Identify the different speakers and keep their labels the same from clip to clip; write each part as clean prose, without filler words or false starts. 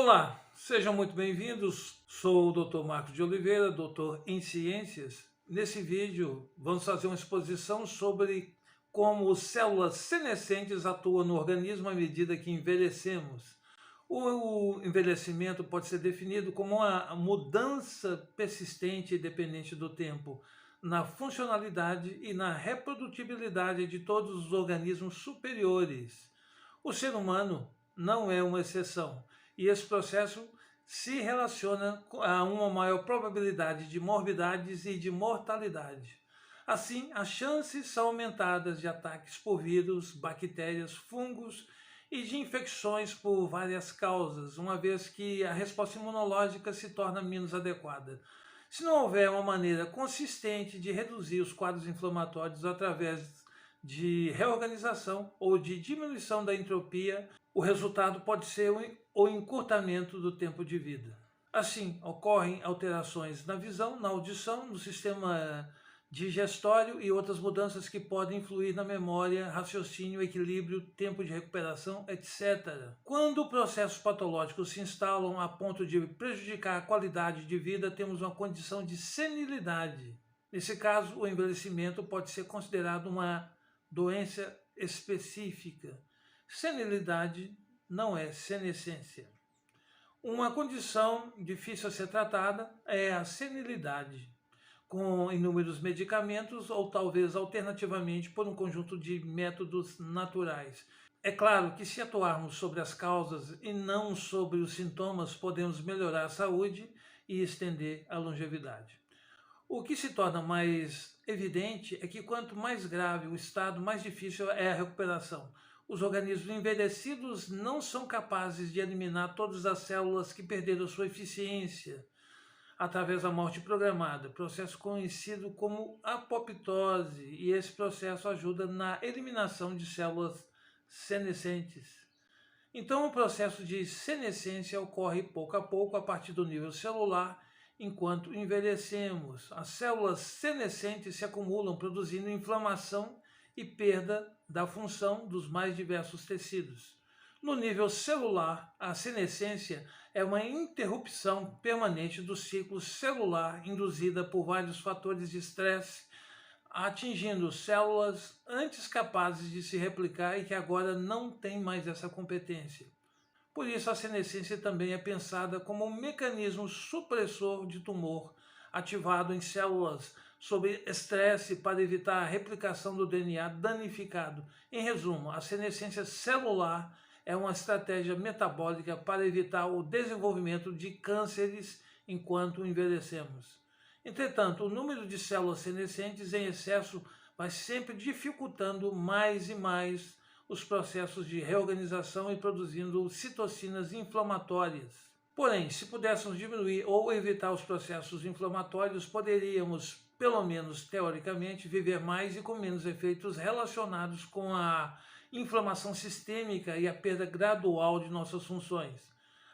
Speaker 1: Olá, sejam muito bem-vindos. Sou o Dr. Marcos de Oliveira, doutor em Ciências. Nesse vídeo, vamos fazer uma exposição sobre como células senescentes atuam no organismo à medida que envelhecemos. O envelhecimento pode ser definido como uma mudança persistente e dependente do tempo na funcionalidade e na reprodutibilidade de todos os organismos superiores. O ser humano não é uma exceção, e esse processo se relaciona a uma maior probabilidade de morbidades e de mortalidade. Assim, as chances são aumentadas de ataques por vírus, bactérias, fungos e de infecções por várias causas, uma vez que a resposta imunológica se torna menos adequada. Se não houver uma maneira consistente de reduzir os quadros inflamatórios através de reorganização ou de diminuição da entropia, o resultado pode ser o encurtamento do tempo de vida. Assim, ocorrem alterações na visão, na audição, no sistema digestório e outras mudanças que podem influir na memória, raciocínio, equilíbrio, tempo de recuperação, etc. Quando processos patológicos se instalam a ponto de prejudicar a qualidade de vida, temos uma condição de senilidade. Nesse caso, o envelhecimento pode ser considerado uma doença específica. Senilidade não é senescência. Uma condição difícil a ser tratada é a senilidade, com inúmeros medicamentos ou talvez alternativamente por um conjunto de métodos naturais. É claro que se atuarmos sobre as causas e não sobre os sintomas, podemos melhorar a saúde e estender a longevidade. O que se torna mais evidente é que quanto mais grave o estado, mais difícil é a recuperação. Os organismos envelhecidos não são capazes de eliminar todas as células que perderam sua eficiência através da morte programada, processo conhecido como apoptose, e esse processo ajuda na eliminação de células senescentes. Então, o processo de senescência ocorre pouco a pouco a partir do nível celular. Enquanto envelhecemos, as células senescentes se acumulam, produzindo inflamação e perda da função dos mais diversos tecidos. No nível celular, a senescência é uma interrupção permanente do ciclo celular induzida por vários fatores de estresse, atingindo células antes capazes de se replicar e que agora não têm mais essa competência. Por isso, a senescência também é pensada como um mecanismo supressor de tumor, ativado em células sob estresse para evitar a replicação do DNA danificado. Em resumo, a senescência celular é uma estratégia metabólica para evitar o desenvolvimento de cânceres enquanto envelhecemos. Entretanto, o número de células senescentes em excesso vai sempre dificultando mais e mais os processos de reorganização e produzindo citocinas inflamatórias. Porém, se pudéssemos diminuir ou evitar os processos inflamatórios, poderíamos, pelo menos teoricamente, viver mais e com menos efeitos relacionados com a inflamação sistêmica e a perda gradual de nossas funções.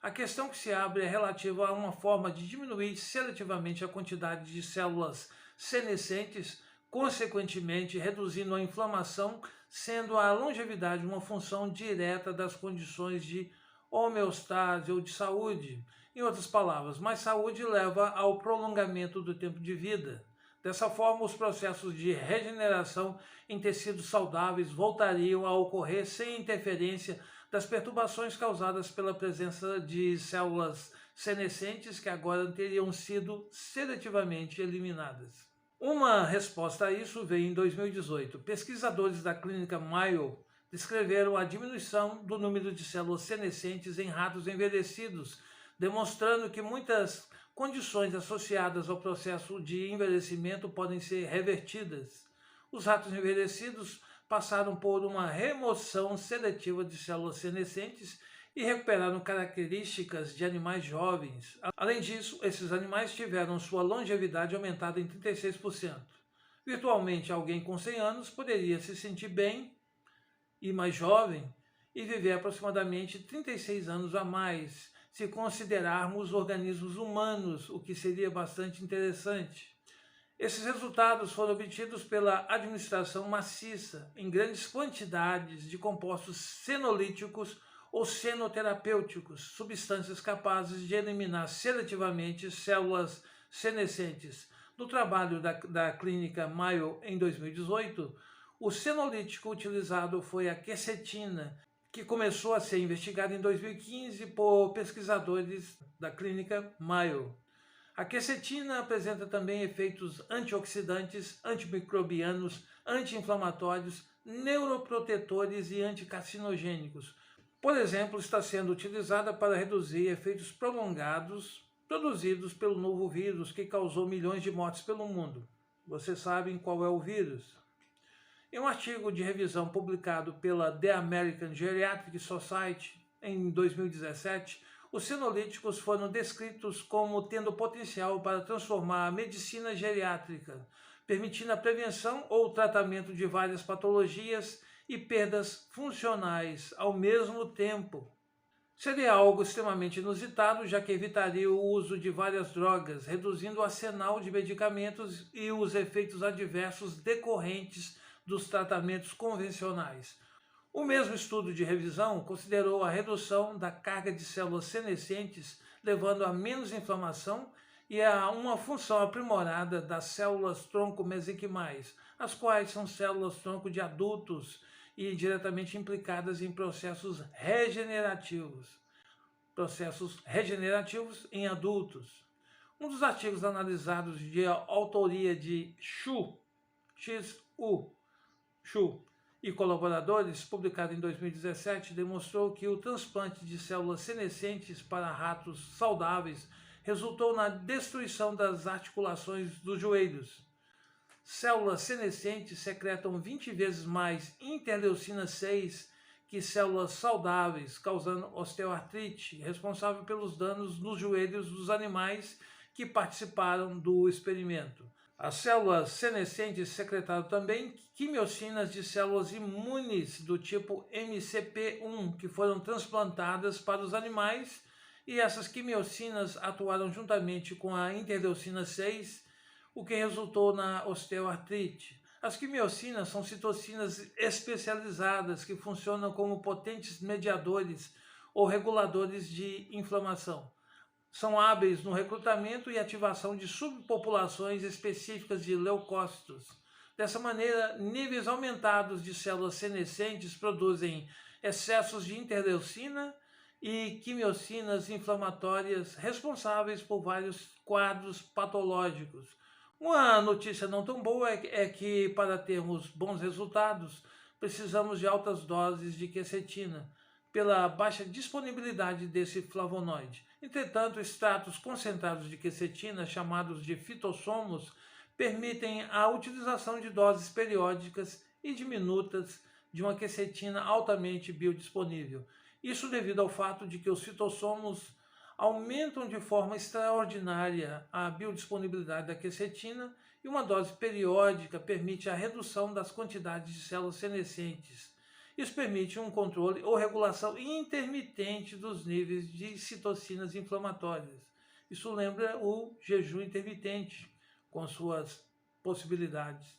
Speaker 1: A questão que se abre é relativa a uma forma de diminuir seletivamente a quantidade de células senescentes, consequentemente reduzindo a inflamação, sendo a longevidade uma função direta das condições de homeostase ou de saúde. Em outras palavras, mais saúde leva ao prolongamento do tempo de vida. Dessa forma, os processos de regeneração em tecidos saudáveis voltariam a ocorrer sem interferência das perturbações causadas pela presença de células senescentes que agora teriam sido seletivamente eliminadas. Uma resposta a isso veio em 2018. Pesquisadores da clínica Mayo descreveram a diminuição do número de células senescentes em ratos envelhecidos, demonstrando que muitas condições associadas ao processo de envelhecimento podem ser revertidas. Os ratos envelhecidos passaram por uma remoção seletiva de células senescentes e recuperaram características de animais jovens. Além disso, esses animais tiveram sua longevidade aumentada em 36%. Virtualmente, alguém com 100 anos poderia se sentir bem e mais jovem e viver aproximadamente 36 anos a mais, se considerarmos organismos humanos, o que seria bastante interessante. Esses resultados foram obtidos pela administração maciça, em grandes quantidades, de compostos senolíticos ou senoterapêuticos, substâncias capazes de eliminar seletivamente células senescentes. No trabalho da clínica Mayo em 2018, o senolítico utilizado foi a quercetina, que começou a ser investigada em 2015 por pesquisadores da clínica Mayo. A quercetina apresenta também efeitos antioxidantes, antimicrobianos, anti-inflamatórios, neuroprotetores e anticarcinogênicos. Por exemplo, está sendo utilizada para reduzir efeitos prolongados produzidos pelo novo vírus que causou milhões de mortes pelo mundo. Vocês sabem qual é o vírus? Em um artigo de revisão publicado pela The American Geriatric Society em 2017, os senolíticos foram descritos como tendo potencial para transformar a medicina geriátrica, permitindo a prevenção ou tratamento de várias patologias e perdas funcionais ao mesmo tempo. Seria algo extremamente inusitado, já que evitaria o uso de várias drogas, reduzindo o arsenal de medicamentos e os efeitos adversos decorrentes dos tratamentos convencionais. O mesmo estudo de revisão considerou a redução da carga de células senescentes, levando a menos inflamação e a uma função aprimorada das células-tronco mesenquimais, as quais são células-tronco de adultos e diretamente implicadas em processos regenerativos em adultos. Um dos artigos analisados de autoria de Xu e colaboradores, publicado em 2017, demonstrou que o transplante de células senescentes para ratos saudáveis resultou na destruição das articulações dos joelhos. Células senescentes secretam 20 vezes mais interleucina 6 que células saudáveis, causando osteoartrite, responsável pelos danos nos joelhos dos animais que participaram do experimento. As células senescentes secretaram também quimiocinas de células imunes do tipo MCP1, que foram transplantadas para os animais, e essas quimiocinas atuaram juntamente com a interleucina 6, o que resultou na osteoartrite. As quimiocinas são citocinas especializadas que funcionam como potentes mediadores ou reguladores de inflamação. São hábeis no recrutamento e ativação de subpopulações específicas de leucócitos. Dessa maneira, níveis aumentados de células senescentes produzem excessos de interleucina e quimiocinas inflamatórias responsáveis por vários quadros patológicos. Uma notícia não tão boa é que, para termos bons resultados, precisamos de altas doses de quercetina, pela baixa disponibilidade desse flavonoide. Entretanto, extratos concentrados de quercetina, chamados de fitossomos, permitem a utilização de doses periódicas e diminutas de uma quercetina altamente biodisponível. Isso devido ao fato de que os fitossomos aumentam de forma extraordinária a biodisponibilidade da quercetina e uma dose periódica permite a redução das quantidades de células senescentes. Isso permite um controle ou regulação intermitente dos níveis de citocinas inflamatórias. Isso lembra o jejum intermitente, com suas possibilidades.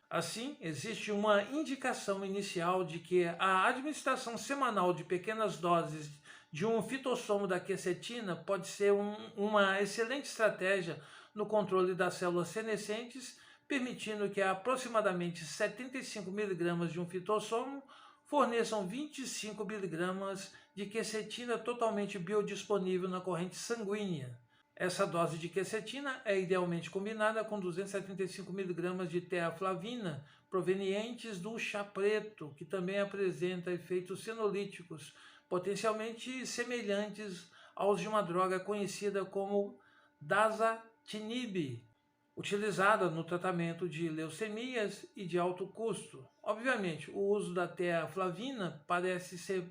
Speaker 1: Assim, existe uma indicação inicial de que a administração semanal de pequenas doses de um fitossomo da quercetina pode ser uma excelente estratégia no controle das células senescentes, permitindo que aproximadamente 75 mg de um fitossomo forneçam 25 mg de quercetina totalmente biodisponível na corrente sanguínea. Essa dose de quercetina é idealmente combinada com 275 mg de teaflavina, provenientes do chá preto, que também apresenta efeitos senolíticos, potencialmente semelhantes aos de uma droga conhecida como dasatinib, utilizada no tratamento de leucemias e de alto custo. Obviamente, o uso da teaflavina parece ser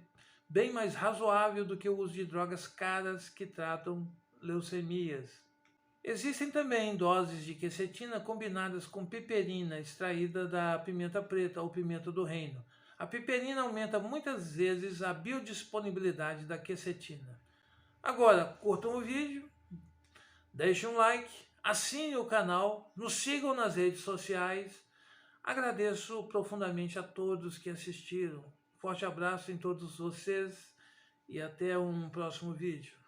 Speaker 1: bem mais razoável do que o uso de drogas caras que tratam leucemias. Existem também doses de quercetina combinadas com piperina extraída da pimenta preta ou pimenta do reino. A piperina aumenta muitas vezes a biodisponibilidade da quercetina. Agora, curtam o vídeo, deixem um like, assinem o canal, nos sigam nas redes sociais. Agradeço profundamente a todos que assistiram. Forte abraço em todos vocês e até um próximo vídeo.